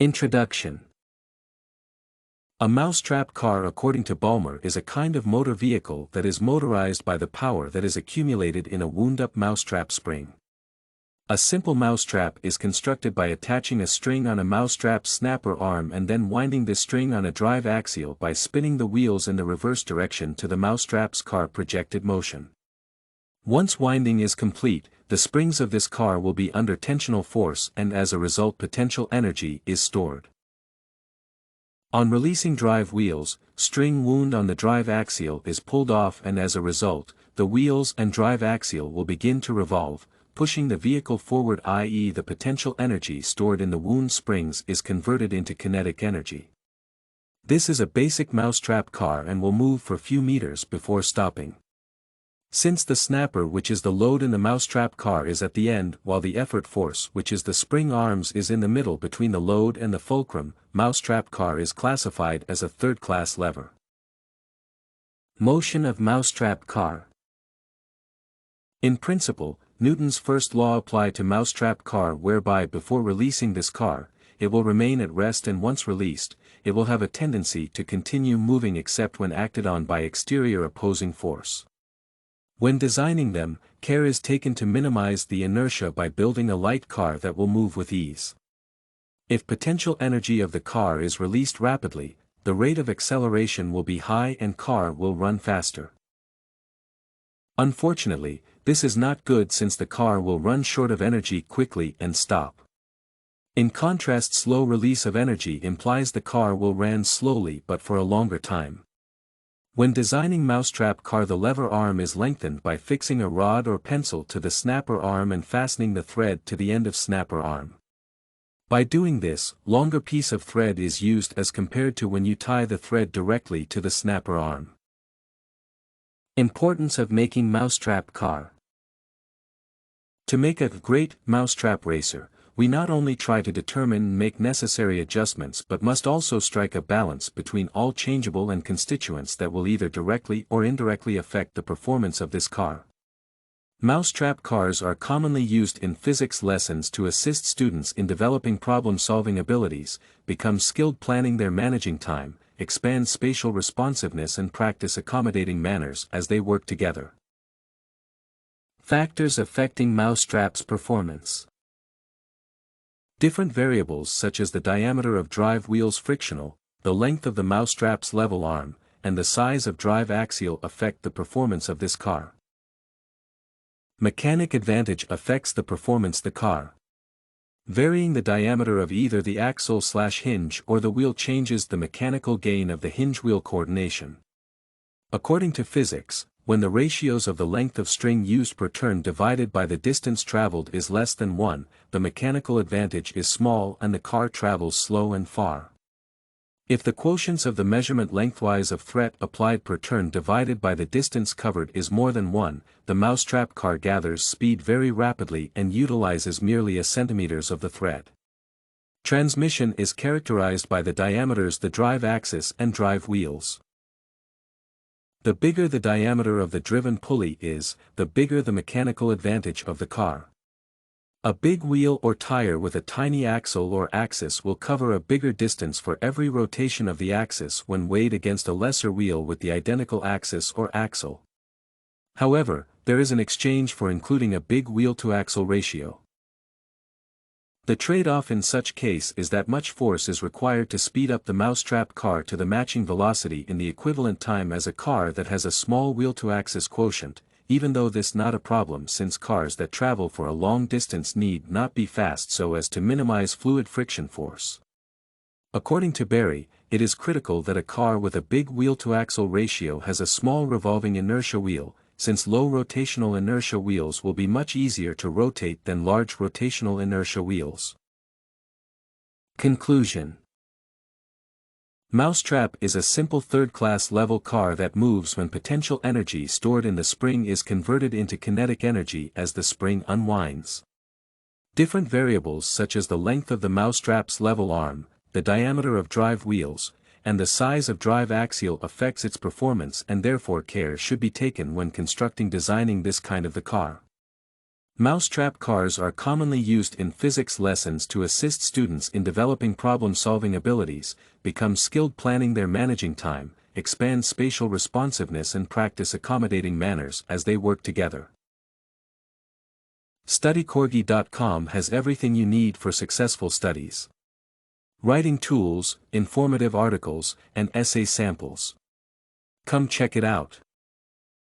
Introduction. A mousetrap car, according to Balmer, is a kind of motor vehicle that is motorized by the power that is accumulated in a wound-up mousetrap spring. A simple mousetrap is constructed by attaching a string on a mousetrap snapper arm and then winding the string on a drive axial by spinning the wheels in the reverse direction to the mousetrap's car projected motion. Once winding is complete, the springs of this car will be under tensional force and as a result potential energy is stored. On releasing drive wheels, string wound on the drive axial is pulled off and as a result, the wheels and drive axial will begin to revolve, pushing the vehicle forward, i.e. the potential energy stored in the wound springs is converted into kinetic energy. This is a basic mousetrap car and will move for few meters before stopping. Since the snapper, which is the load in the mousetrap car, is at the end while the effort force, which is the spring arms, is in the middle between the load and the fulcrum, mousetrap car is classified as a third-class lever. Motion of mousetrap car. In principle, Newton's first law applies to mousetrap car, whereby before releasing this car, it will remain at rest, and once released, it will have a tendency to continue moving except when acted on by exterior opposing force. When designing them, care is taken to minimize the inertia by building a light car that will move with ease. If potential energy of the car is released rapidly, the rate of acceleration will be high and car will run faster. Unfortunately, this is not good since the car will run short of energy quickly and stop. In contrast, slow release of energy implies the car will run slowly but for a longer time. When designing mousetrap car, the lever arm is lengthened by fixing a rod or pencil to the snapper arm and fastening the thread to the end of snapper arm. By doing this, longer piece of thread is used as compared to when you tie the thread directly to the snapper arm. Importance of making mousetrap car. To make a great mousetrap racer, we not only try to determine and make necessary adjustments but must also strike a balance between all changeable and constituents that will either directly or indirectly affect the performance of this car. Mousetrap cars are commonly used in physics lessons to assist students in developing problem-solving abilities, become skilled planning their managing time, expand spatial responsiveness and practice accommodating manners as they work together. Factors affecting mousetrap's performance. Different variables such as the diameter of drive wheels frictional, the length of the mousetrap's level arm, and the size of drive axial affect the performance of this car. Mechanic advantage affects the performance of the car. Varying the diameter of either the axle/hinge or the wheel changes the mechanical gain of the hinge-wheel coordination. According to Fizzix, when the ratios of the length of string used per turn divided by the distance traveled is less than 1, the mechanical advantage is small and the car travels slow and far. If the quotients of the measurement lengthwise of thread applied per turn divided by the distance covered is more than 1, the mousetrap car gathers speed very rapidly and utilizes merely a centimeters of the thread. Transmission is characterized by the diameters the drive axis and drive wheels. The bigger the diameter of the driven pulley is, the bigger the mechanical advantage of the car. A big wheel or tire with a tiny axle or axis will cover a bigger distance for every rotation of the axis when weighed against a lesser wheel with the identical axis or axle. However, there is an exchange for including a big wheel-to-axle ratio. The trade-off in such case is that much force is required to speed up the mousetrap car to the matching velocity in the equivalent time as a car that has a small wheel-to-axis quotient, even though this is not a problem since cars that travel for a long distance need not be fast so as to minimize fluid friction force. According to Barry, it is critical that a car with a big wheel-to-axle ratio has a small revolving inertia wheel, since low rotational inertia wheels will be much easier to rotate than large rotational inertia wheels. Conclusion. Mousetrap is a simple third-class level car that moves when potential energy stored in the spring is converted into kinetic energy as the spring unwinds. Different variables such as the length of the mousetrap's level arm, the diameter of drive wheels, and the size of drive axial affects its performance, and therefore care should be taken when constructing designing this kind of the car. Mousetrap cars are commonly used in physics lessons to assist students in developing problem-solving abilities, become skilled planning their managing time, expand spatial responsiveness and practice accommodating manners as they work together. StudyCorgi.com has everything you need for successful studies. Writing tools, informative articles, and essay samples. Come check it out.